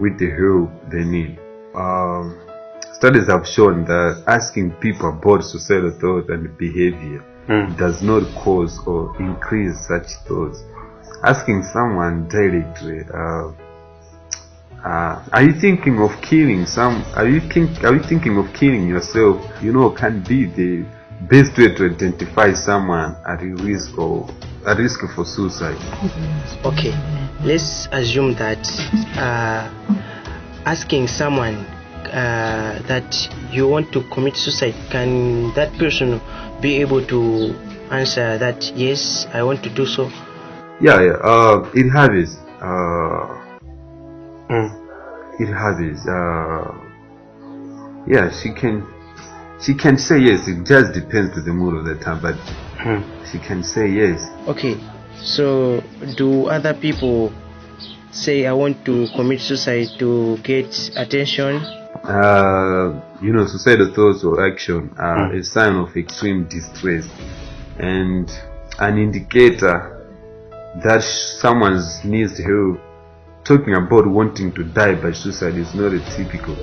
with the help they need. Studies have shown that asking people about suicidal thoughts and behavior does not cause or increase such thoughts. Asking someone directly, are you thinking of killing are you thinking of killing yourself, can be the best way to identify someone at risk for suicide. Okay, let's assume that asking someone that you want to commit suicide, can that person be able to answer that yes, I want to do so? Yeah, it happens. It happens. Yeah, she can say yes. It just depends to the mood of the time, but she can say yes. Okay, so do other people say I want to commit suicide to get attention? Suicidal thoughts or action are a sign of extreme distress and an indicator that someone needs help. Talking about wanting to die by suicide is not a typical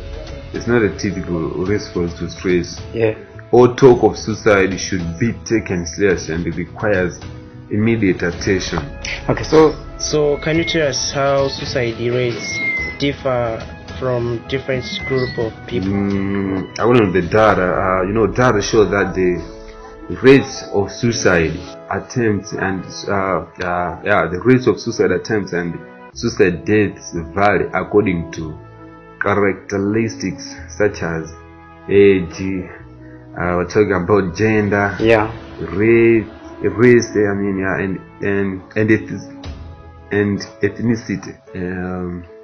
response to stress. Yeah. All talk of suicide should be taken seriously and it requires immediate attention. Okay, so can you tell us how suicide rates differ from different group of people? According to the data, data show that the rates of suicide attempts and the rates of suicide attempts and suicide deaths vary according to characteristics such as age. We're talking about gender, race, and ethnicity.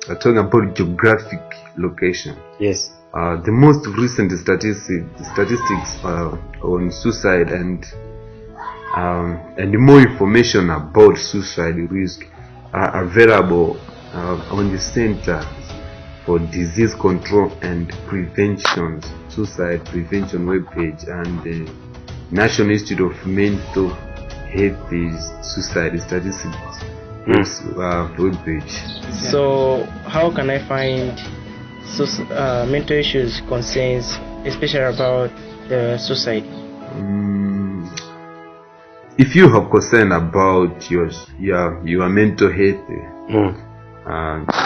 We're talking about geographic location. Yes. The most recent statistics on suicide and more information about suicide risk are available on the Center for Disease Control and Prevention Suicide Prevention webpage and the National Institute of Mental Health Suicide Statistics webpage. So how can I find mental issues, concerns, especially about suicide? If you have concern about your mental health,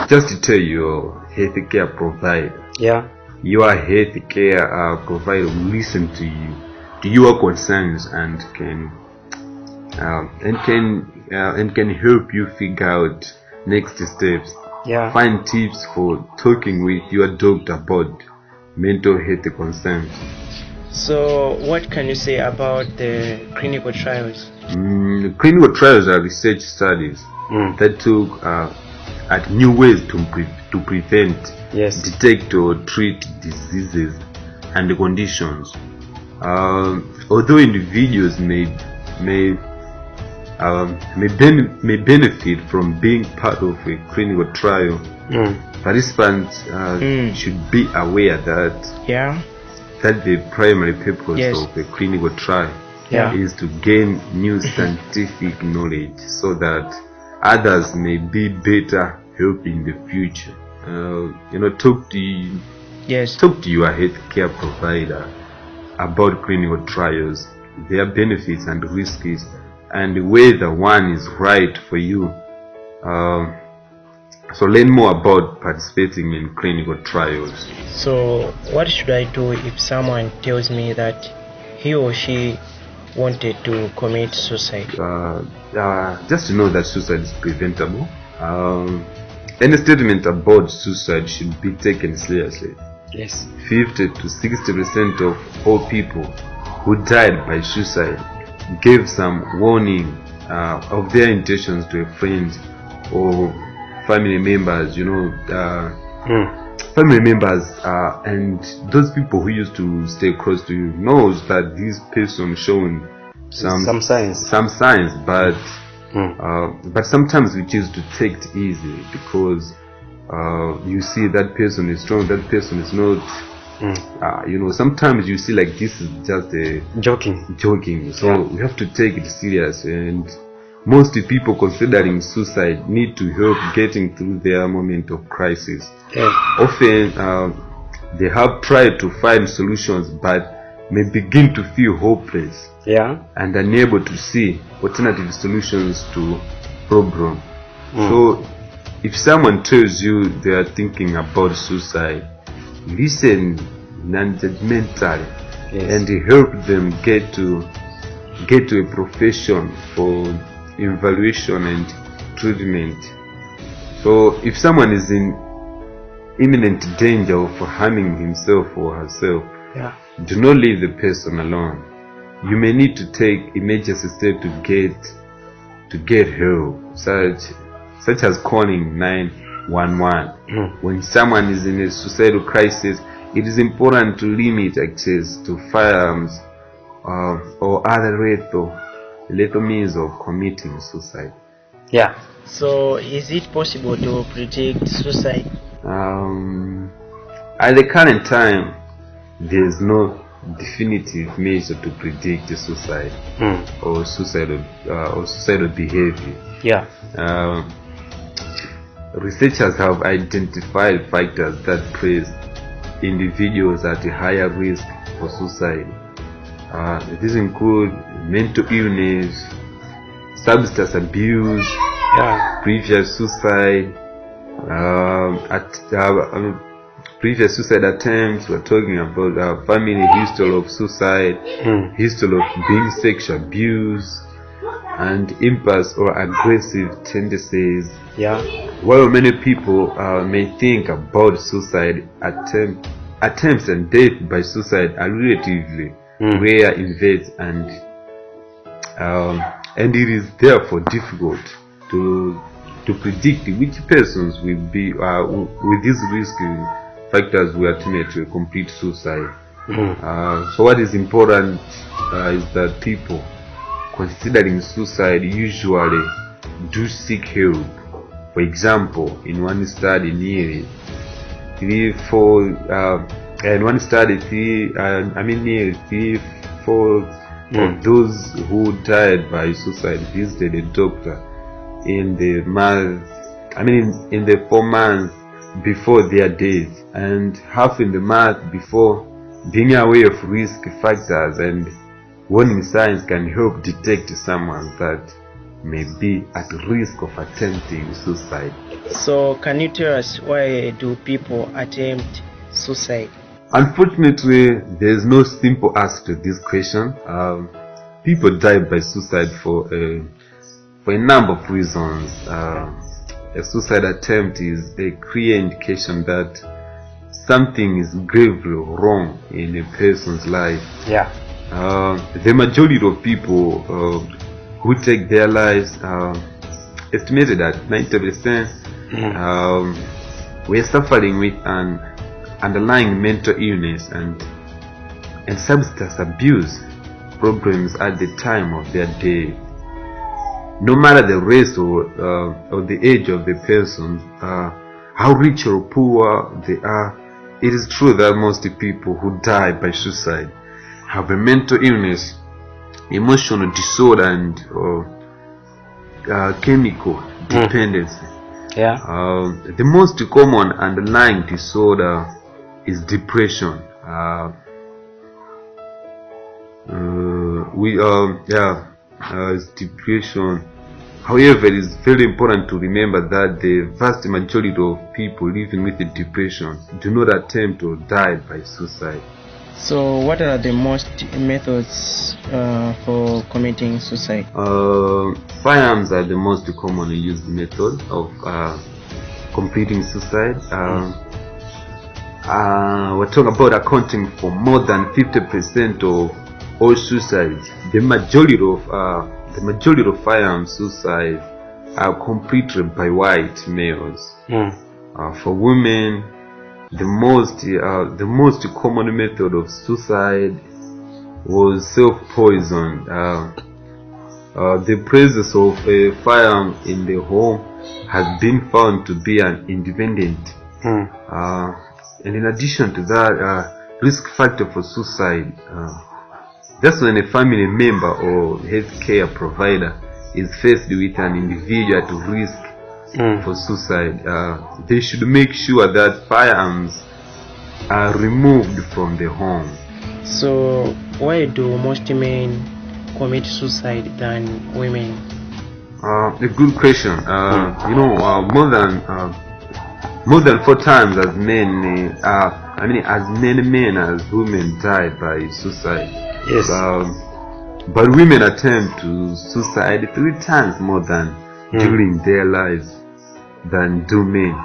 just to tell your health care provider. Yeah. Your health care provider will listen to your concerns and can help you figure out next steps. Yeah. Find tips for talking with your doctor about mental health concerns. So what can you say about the clinical trials? Clinical trials are research studies that took at new ways to prevent, detect or treat diseases and conditions. Although individuals may benefit from being part of a clinical trial, participants should be aware that the primary purpose of a clinical trial is to gain new scientific knowledge so that others may be better helped in the future. Talk to your healthcare provider about clinical trials, their benefits and risks, and whether one is right for you. So learn more about participating in clinical trials. So what should I do if someone tells me that he or she wanted to commit suicide? Just to know that suicide is preventable. Any statement about suicide should be taken seriously. Yes. 50 to 60% of all people who died by suicide gave some warning of their intentions to a friend or family members. Family members and those people who used to stay close to you knows that this person showing some signs, but sometimes we choose to take it easy because you see that person is strong, that person is not. Sometimes you see like this is just a joking. So we have to take it serious, and most people considering suicide need to help getting through their moment of crisis. Often they have tried to find solutions but may begin to feel hopeless and unable to see alternative solutions to problem. So if someone tells you they are thinking about suicide, listen non-judgmentally and help them get to a profession for evaluation and treatment. So if someone is in imminent danger of harming himself or herself, do not leave the person alone. You may need to take emergency steps to get help, such as calling 911. When someone is in a suicidal crisis, it is important to limit access to firearms or other lethal means of committing suicide. So is it possible to predict suicide? At the current time, there is no definitive measure to predict the suicide or suicidal behavior. Researchers have identified factors that place individuals at a higher risk for suicide. These include mental illness, substance abuse, previous suicide, previous suicide attempts. We're talking about family history of suicide, history of being sexual abuse, and impulse or aggressive tendencies. While many people may think about suicide attempts and death by suicide are relatively rare in vets, and it is therefore difficult to predict which persons will be with these risk factors will ultimately complete suicide. So what is important is that people considering suicide usually do seek help. For example, in one study, nearly 3/4 of those who died by suicide visited a doctor in the 4 months before their death, and half in the month before. Being aware of risk factors and warning signs can help detect someone that may be at risk of attempting suicide. So can you tell us, why do people attempt suicide? Unfortunately, there is no simple answer to this question. People die by suicide for a number of reasons. A suicide attempt is a clear indication that something is gravely wrong in a person's life. The majority of people who take their lives, estimated at 90%, were suffering with an underlying mental illness and substance abuse problems at the time of their death. No matter the race or the age of the person, how rich or poor they are, it is true that most people who die by suicide have a mental illness, emotional disorder, and chemical dependency. The most common underlying disorder is depression. It's depression. However, it is very important to remember that the vast majority of people living with depression do not attempt or die by suicide. So what are the most methods for committing suicide? Firearms are the most commonly used method of completing suicide. We're talking about accounting for more than 50% of all suicides. The majority of firearm suicides are completed by white males. For women, the most common method of suicide was self-poison. The presence of a firearm in the home has been found to be an independent. And in addition to that, risk factor for suicide. That's when a family member or healthcare provider is faced with an individual at risk for suicide, they should make sure that firearms are removed from the home. So why do most men commit suicide than women? A good question. More than 4 times as many men as women died by suicide. Yes. But women attempt to suicide 3 times more than during their lives than do men.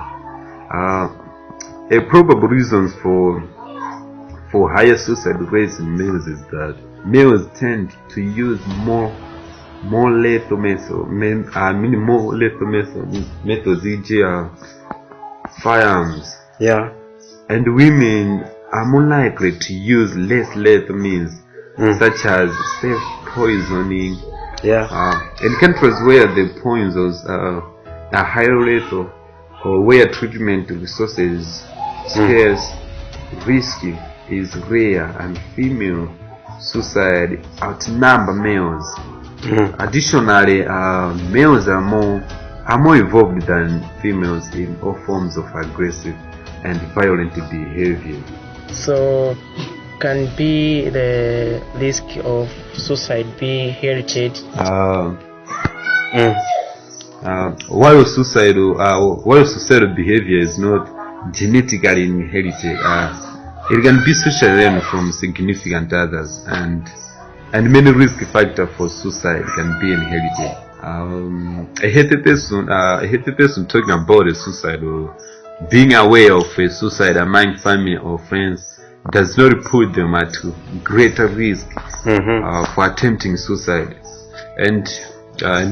A probable reasons for higher suicide rates in males is that males tend to use more lethal methods, e.g. firearms. Yeah. And women are more likely to use less lethal means, such as self-poisoning. Yeah. In countries where the poisons are highly lethal, or where treatment resources scarce, risky is rare, and female suicide outnumber males. Additionally, males are more evolved than females in all forms of aggressive and violent behavior. So, can be the risk of suicide be inherited? While suicidal behavior is not genetically inherited, it can be socially learned from significant others, and many risk factors for suicide can be inherited. A healthy person talking about a suicide or being aware of a suicide among family or friends does not put them at greater risk for attempting suicide. And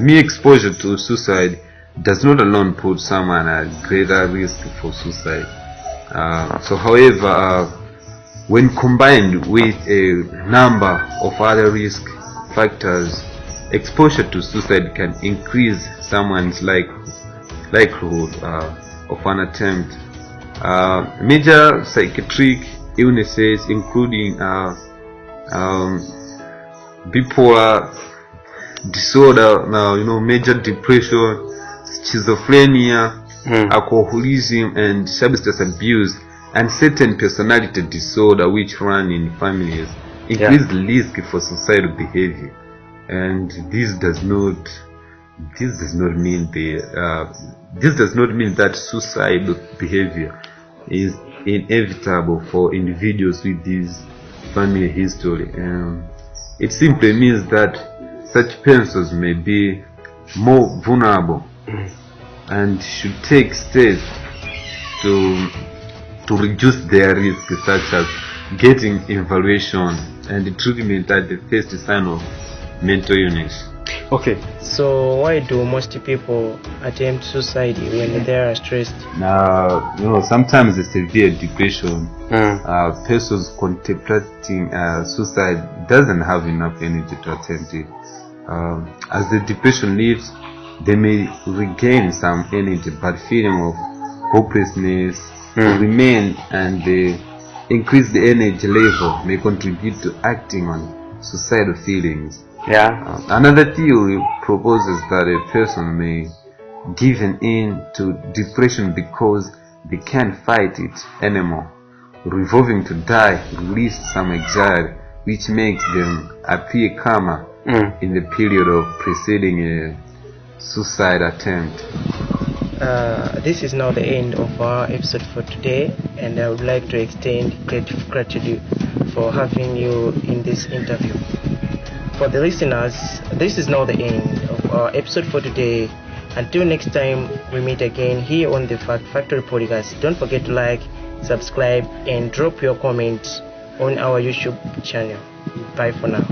mere exposure to suicide does not alone put someone at greater risk for suicide. However, when combined with a number of other risk factors, exposure to suicide can increase someone's likelihood of an attempt. Major psychiatric illnesses, including bipolar disorder, major depression, schizophrenia, alcoholism, and substance abuse, and certain personality disorder which run in families increase the risk for suicidal behavior. And this does not mean that suicidal behavior is inevitable for individuals with this family history. It simply means that such persons may be more vulnerable and should take steps to reduce their risk, such as getting evaluation and treatment at the first sign of mental illness. Okay, so why do most people attempt suicide when they are stressed? Sometimes a severe depression, persons contemplating suicide doesn't have enough energy to attempt it. As the depression leaves, they may regain some energy, but feeling of hopelessness remain, and the increase the energy level may contribute to acting on suicidal feelings. Another theory proposes that a person may give in to depression because they can't fight it anymore. Resolving to die release some anxiety, which makes them appear calmer in the period of preceding a suicide attempt. This is now the end of our episode for today, and I would like to extend gratitude for having you in this interview. For the listeners, this is now the end of our episode for today. Until next time we meet again here on the Fact Factory podcast, don't forget to like, subscribe, and drop your comments on our YouTube channel. Bye for now.